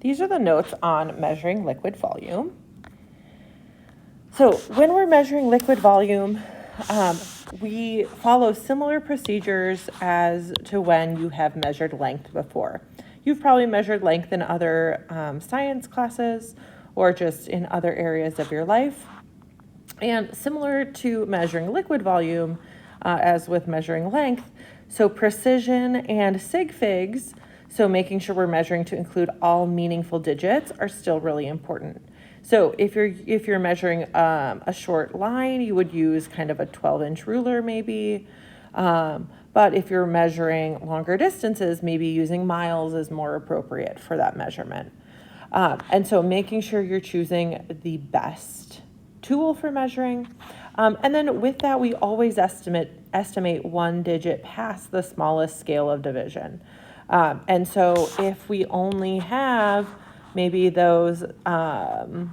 These are the notes on measuring liquid volume. So when we're measuring liquid volume, we follow similar procedures as to when you have measured length before. You've probably measured length in other science classes or just in other areas of your life. And similar to measuring liquid volume, as with measuring length, so precision and sig figs, so making sure we're measuring to include all meaningful digits, are still really important. So if you're measuring a short line, you would use kind of a 12-inch ruler maybe. But if you're measuring longer distances, maybe using miles is more appropriate for that measurement. And so making sure you're choosing the best tool for measuring. And then with that, we always estimate one digit past the smallest scale of division. And so if we only have maybe those, let's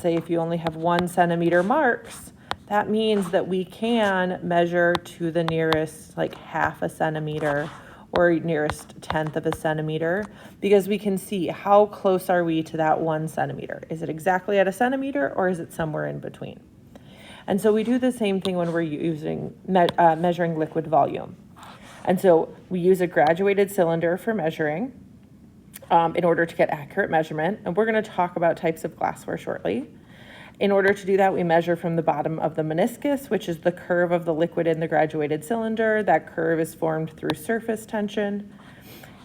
say if you only have 1 centimeter marks, that means that we can measure to the nearest like half a centimeter or nearest tenth of a centimeter, because we can see how close are we to that 1 centimeter. Is it exactly at a centimeter or is it somewhere in between? And so we do the same thing when we're using measuring liquid volume. And so we use a graduated cylinder for measuring in order to get accurate measurement. And we're going to talk about types of glassware shortly. In order to do that, we measure from the bottom of the meniscus, which is the curve of the liquid in the graduated cylinder. That curve is formed through surface tension.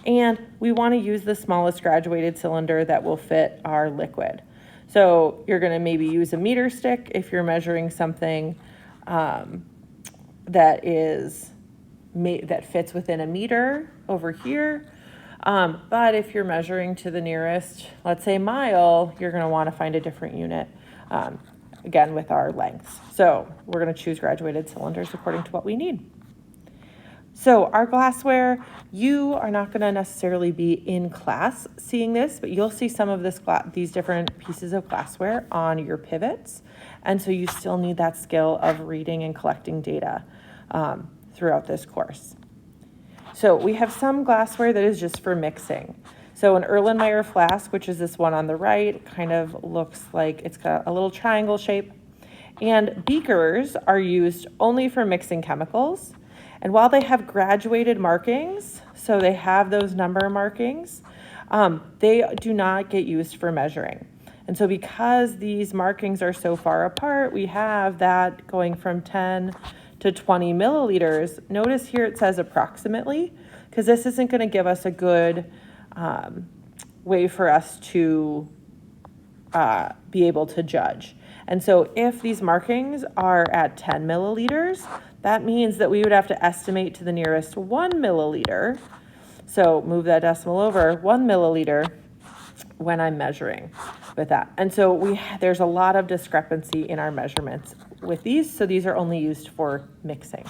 And we want to use the smallest graduated cylinder that will fit our liquid. So you're going to maybe use a meter stick if you're measuring something that fits within a meter over here. But if you're measuring to the nearest, let's say mile, you're going to want to find a different unit, again, with our lengths. So we're going to choose graduated cylinders according to what we need. So our glassware, you are not going to necessarily be in class seeing this, but you'll see some of these different pieces of glassware on your pivots. And so you still need that skill of reading and collecting data throughout this course. So we have some glassware that is just for mixing. So an Erlenmeyer flask, which is this one on the right, kind of looks like it's got a little triangle shape. And beakers are used only for mixing chemicals. And while they have graduated markings, so they have those number markings, they do not get used for measuring. And so because these markings are so far apart, we have that going from 10 to 20 milliliters. Notice here it says approximately, because this isn't going to give us a good way for us to be able to judge. And so if these markings are at 10 milliliters, that means that we would have to estimate to the nearest 1 milliliter. So move that decimal over, 1 milliliter when I'm measuring with that. And so there's a lot of discrepancy in our measurements with these, so these are only used for mixing.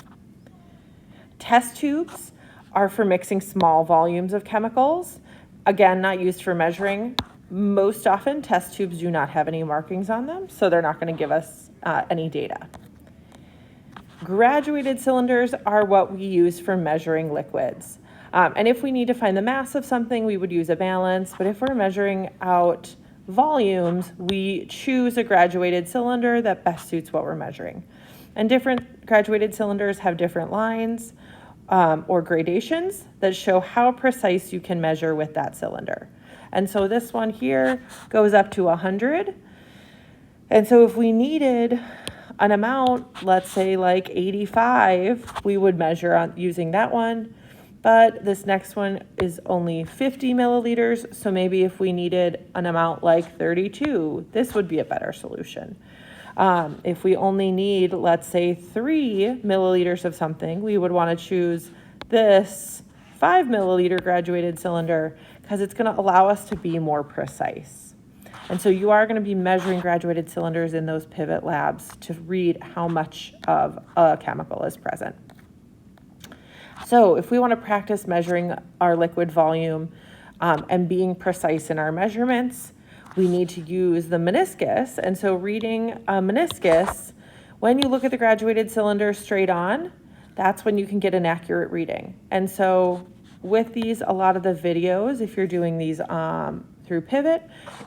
Test tubes are for mixing small volumes of chemicals. Again, not used for measuring. Most often, test tubes do not have any markings on them, so they're not going to give us any data. Graduated cylinders are what we use for measuring liquids. And if we need to find the mass of something, we would use a balance. But if we're measuring out volumes, we choose a graduated cylinder that best suits what we're measuring. And different graduated cylinders have different lines or gradations that show how precise you can measure with that cylinder. And so this one here goes up to 100. And so if we needed an amount, let's say like 85, we would measure using that one. But this next one is only 50 milliliters. So maybe if we needed an amount like 32, this would be a better solution. If we only need, let's say 3 milliliters of something, we would want to choose this 5 milliliter graduated cylinder because it's going to allow us to be more precise. And so you are going to be measuring graduated cylinders in those pivot labs to read how much of a chemical is present. So if we want to practice measuring our liquid volume and being precise in our measurements, we need to use the meniscus. And so reading a meniscus, when you look at the graduated cylinder straight on, that's when you can get an accurate reading. And so with these, a lot of the videos, if you're doing these through Pivot,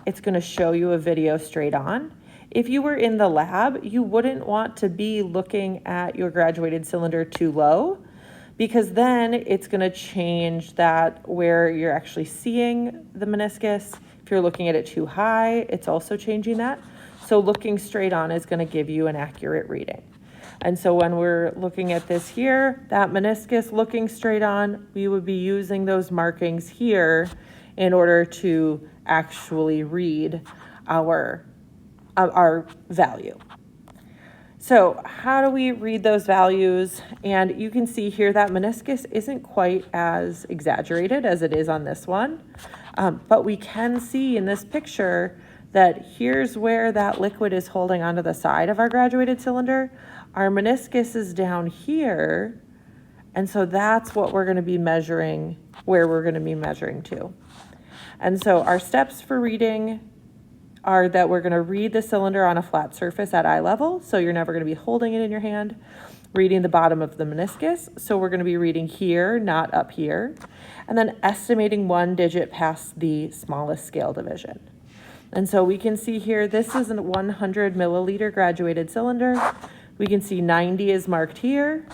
it's going to show you a video straight on. If you were in the lab, you wouldn't want to be looking at your graduated cylinder too low, because then it's going to change that where you're actually seeing the meniscus. If you're looking at it too high, it's also changing that. So looking straight on is going to give you an accurate reading. And so when we're looking at this here, that meniscus looking straight on, we would be using those markings here in order to actually read our value. So how do we read those values? And you can see here that meniscus isn't quite as exaggerated as it is on this one. But we can see in this picture that here's where that liquid is holding onto the side of our graduated cylinder. Our meniscus is down here. And so that's what we're going to be measuring, where we're going to be measuring to. And so our steps for reading are that we're going to read the cylinder on a flat surface at eye level. So you're never going to be holding it in your hand. Reading the bottom of the meniscus. So we're going to be reading here, not up here. And then estimating 1 digit past the smallest scale division. And so we can see here, this is a 100 milliliter graduated cylinder. We can see 90 is marked here.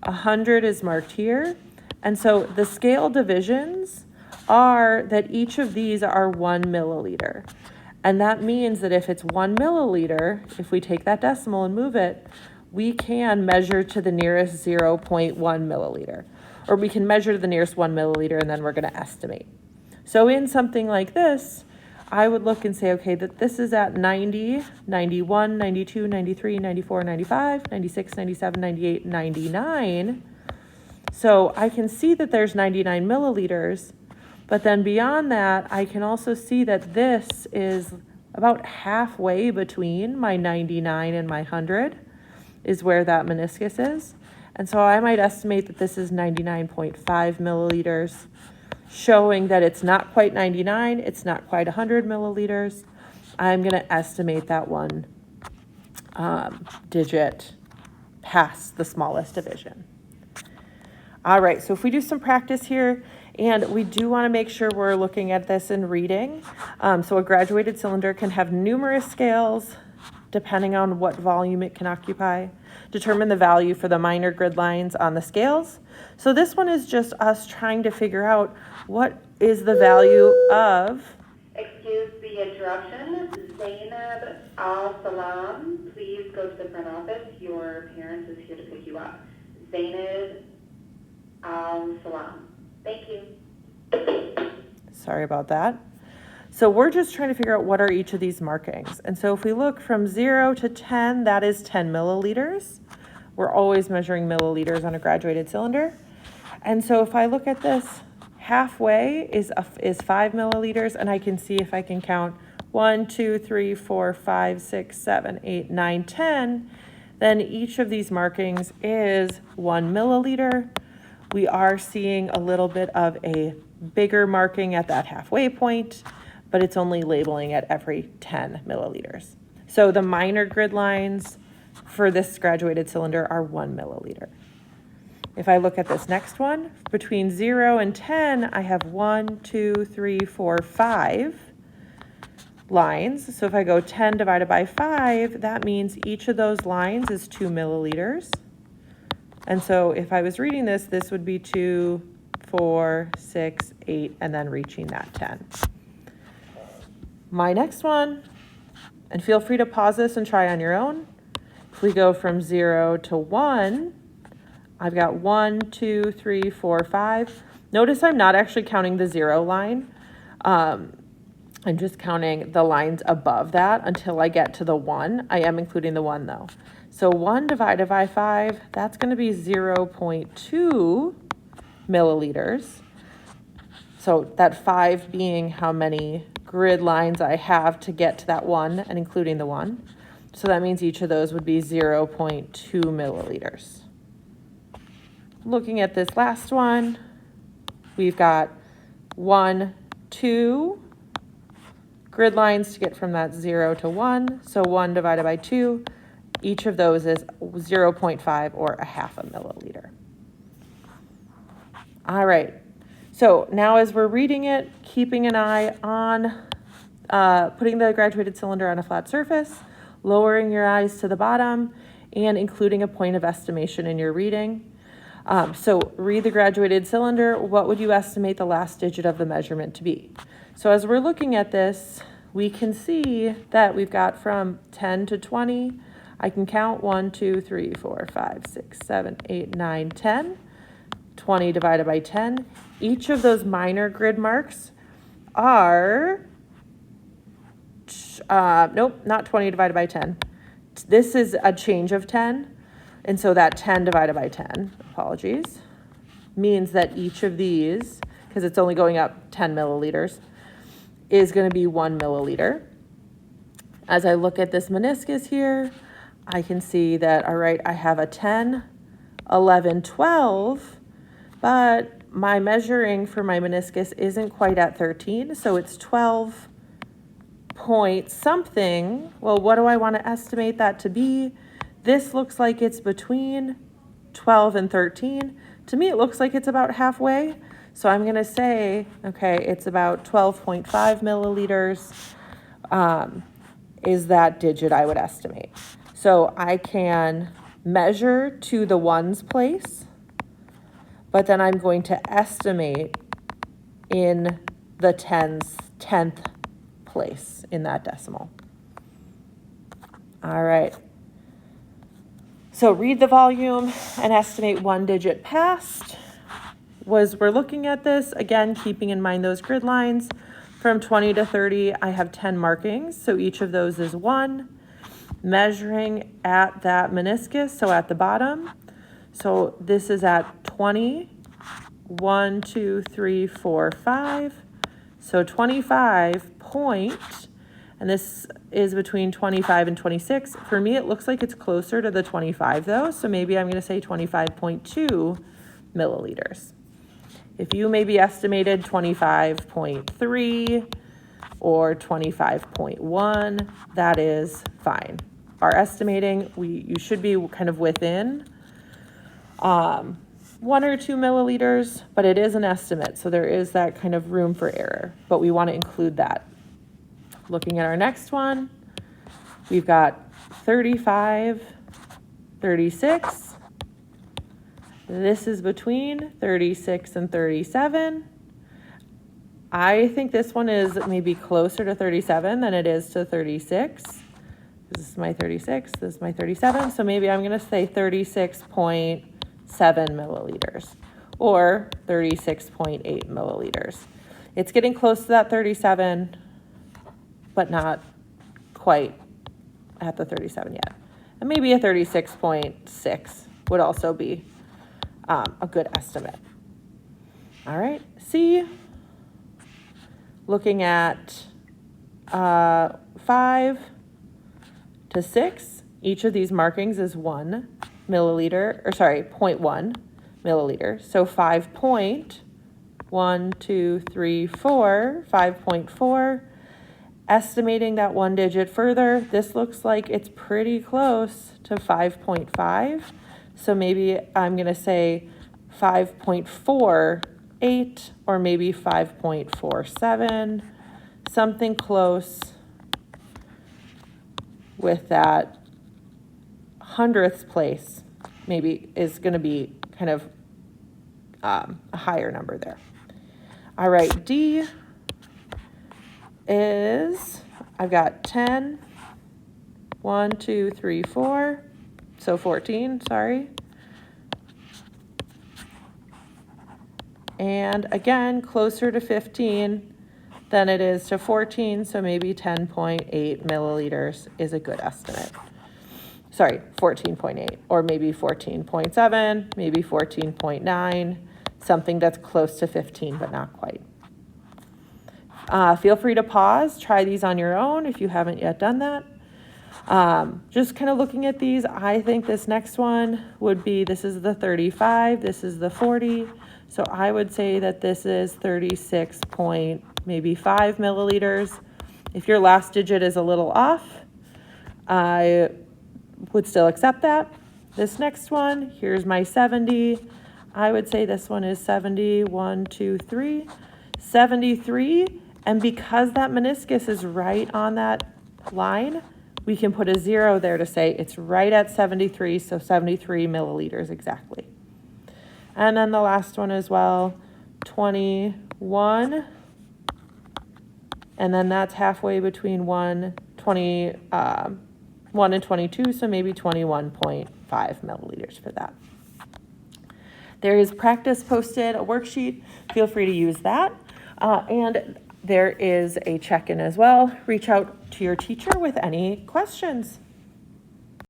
100 is marked here. And so the scale divisions are that each of these are 1 milliliter. And that means that if it's 1 milliliter, if we take that decimal and move it, we can measure to the nearest 0.1 milliliter. Or we can measure to the nearest 1 milliliter, and then we're going to estimate. So in something like this, I would look and say, okay, that this is at 90, 91, 92, 93, 94, 95, 96, 97, 98, 99. So I can see that there's 99 milliliters. But then beyond that, I can also see that this is about halfway between my 99 and my 100 is where that meniscus is. And so I might estimate that this is 99.5 milliliters, showing that it's not quite 99, it's not quite 100 milliliters. I'm going to estimate that 1 digit past the smallest division. All right, so if we do some practice here, and we do want to make sure we're looking at this in reading. So a graduated cylinder can have numerous scales depending on what volume it can occupy. Determine the value for the minor grid lines on the scales. So this one is just us trying to figure out what is the value of... Excuse the interruption. Zainab Al-Salam, please go to the front office. Your parent is here to pick you up. Zainab Al-Salam. Thank you. Sorry about that. So we're just trying to figure out what are each of these markings. And so if we look from 0 to 10, that is 10 milliliters. We're always measuring milliliters on a graduated cylinder. And so if I look at this, halfway is 5 milliliters, and I can see if I can count 1, 2, 3, 4, 5, 6, 7, 8, 9, 10, then each of these markings is 1 milliliter. We are seeing a little bit of a bigger marking at that halfway point, but it's only labeling at every 10 milliliters. So the minor grid lines for this graduated cylinder are 1 milliliter. If I look at this next one, between 0 and 10, I have 1, 2, 3, 4, 5 lines. So if I go 10 divided by 5, that means each of those lines is 2 milliliters. And so if I was reading this, this would be 2, 4, 6, 8, and then reaching that 10. My next one, and feel free to pause this and try on your own. If we go from 0 to 1, I've got 1, 2, 3, 4, 5. Notice I'm not actually counting the 0 line. I'm just counting the lines above that until I get to the 1. I am including the 1 though. So 1 divided by 5, that's going to be 0.2 milliliters. So that 5 being how many grid lines I have to get to that 1 and including the 1. So that means each of those would be 0.2 milliliters. Looking at this last one, we've got 1, 2 grid lines to get from that 0 to 1. So 1 divided by 2. Each of those is 0.5 or a half a milliliter. All right, So now as we're reading it, keeping an eye on putting the graduated cylinder on a flat surface, lowering your eyes to the bottom, and including a point of estimation in your reading. So read the graduated cylinder. What would you estimate the last digit of the measurement to be? So as we're looking at this, we can see that we've got from 10 to 20. I can count 1, 2, 3, 4, 5, 6, 7, 8, 9, 10. 20 divided by 10. Each of those minor grid marks are, nope, not 20 divided by 10. This is a change of 10. And so that 10 divided by 10, apologies, means that each of these, because it's only going up 10 milliliters, is going to be 1 milliliter. As I look at this meniscus here, I can see that, all right, I have a 10, 11, 12, but my measuring for my meniscus isn't quite at 13, so it's 12 point something. Well, what do I want to estimate that to be? This looks like it's between 12 and 13. To me, it looks like it's about halfway. So I'm going to say, okay, it's about 12.5 milliliters is that digit I would estimate. So I can measure to the ones place, but then I'm going to estimate in the 10th place in that decimal. All right. So read the volume and estimate one digit past. As we're looking at this, again, keeping in mind those grid lines, from 20 to 30, I have 10 markings. So each of those is 1. Measuring at that meniscus, so at the bottom. So this is at 20, 1, 2, 3, 4, 5. So 25 point, and this is between 25 and 26. For me, it looks like it's closer to the 25 though. So maybe I'm going to say 25.2 milliliters. If you maybe estimated 25.3 or 25.1, that is fine. Our estimating, you should be kind of within 1 or 2 milliliters, but it is an estimate. So there is that kind of room for error, but we want to include that. Looking at our next one, we've got 35, 36. This is between 36 and 37. I think this one is maybe closer to 37 than it is to 36. This is my 36, this is my 37. So maybe I'm going to say 36.7 milliliters or 36.8 milliliters. It's getting close to that 37, but not quite at the 37 yet. And maybe a 36.6 would also be a good estimate. All right, C, looking at 5 to 6, each of these markings is 1 milliliter, or sorry, 0.1 milliliter. So 5.1, 2, 3, 4, 5.4. Estimating that one digit further, this looks like it's pretty close to 5.5. So maybe I'm going to say 5.48 or maybe 5.47, something close with that 100th place maybe is going to be kind of a higher number there. All right, D is, I've got 10, 1, 2, 3, 4, so 14, sorry. And again, closer to 15 than it is to 14, so maybe 10.8 milliliters is a good estimate. Sorry, 14.8, or maybe 14.7, maybe 14.9, something that's close to 15, but not quite. Feel free to pause, try these on your own if you haven't yet done that. Just kind of looking at these, I think this next one would be, this is the 35, this is the 40. So I would say that this is 36.5 milliliters. If your last digit is a little off, I would still accept that. This next one, here's my 70. I would say this one is 70, 1, 2, 3, 73. And because that meniscus is right on that line, we can put a 0 there to say it's right at 73, so 73 milliliters exactly. And then the last one as well, 21. And then that's halfway between 1 and 22, so maybe 21.5 milliliters for that. There is practice posted, a worksheet. Feel free to use that. And there is a check-in as well. Reach out to your teacher with any questions.